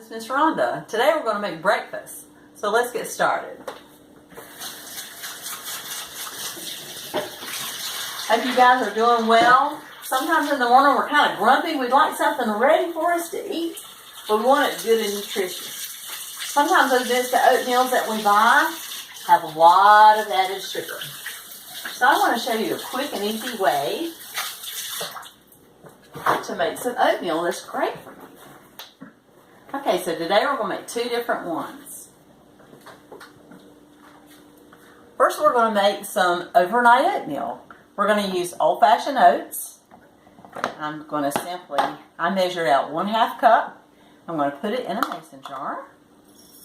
This is Miss Rhonda. Today we're going to make breakfast. So let's get started. Hope you guys are doing well. Sometimes in the morning we're kind of grumpy. We'd like something ready for us to eat, but we want it good and nutritious. Sometimes those instant oatmeals that we buy have a lot of added sugar. So I want to show you a quick and easy way to make some oatmeal that's great for you. Okay, so today we're going to make two different ones. First we're going to make some overnight oatmeal. We're going to use old-fashioned oats. I'm going to I measured out 1/2 cup. I'm going to put it in a mason jar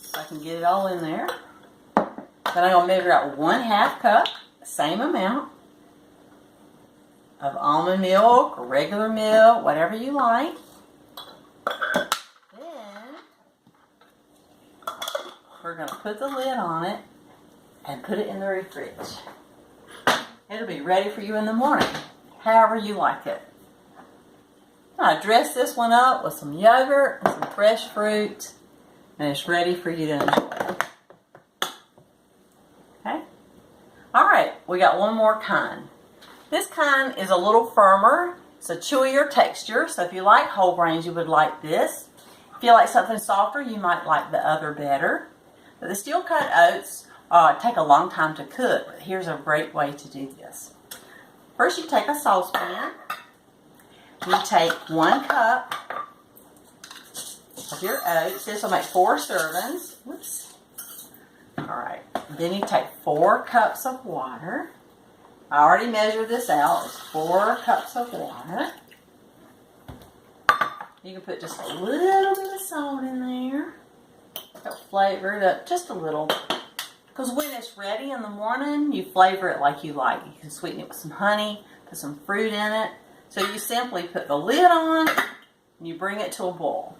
so I can get it all in there. Then I'm going to measure out 1/2 cup, same amount, of almond milk or regular milk, whatever you like. Then we're going to put the lid on it and put it in the fridge. It'll be ready for you in the morning, however you like it. I dress this one up with some yogurt and some fresh fruit, and it's ready for you to enjoy. Okay? Alright, we got one more kind. This kind is a little firmer. It's a chewier texture, so if you like whole grains, you would like this. If you like something softer, you might like the other better. But the steel cut oats take a long time to cook, but here's a great way to do this. First, you take a saucepan. You take 1 cup of your oats. This will make 4 servings. Whoops. Alright. Then you take 4 cups of water. I already measured this out. It's 4 cups of water. You can put just a little bit of salt in there. It'll flavor it up just a little. Because when it's ready in the morning, you flavor it like you like. You can sweeten it with some honey, put some fruit in it. So you simply put the lid on and you bring it to a boil.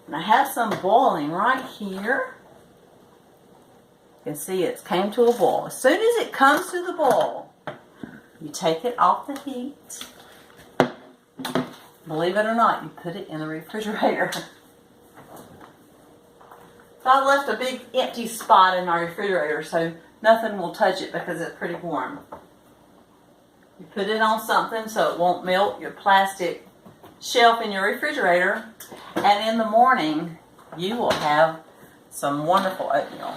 And I have some boiling right here. You can see it's came to a boil. As soon as it comes to the boil, you take it off the heat. Believe it or not, you put it in the refrigerator. So I left a big empty spot in my refrigerator so nothing will touch it because it's pretty warm. You put it on something so it won't melt your plastic shelf in your refrigerator, and in the morning you will have some wonderful oatmeal.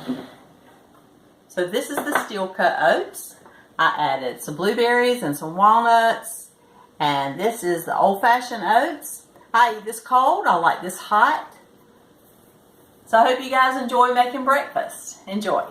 So this is the steel cut oats. I added some blueberries and some walnuts, and this is the old-fashioned oats. I eat this cold. I like this hot. So I hope you guys enjoy making breakfast. Enjoy.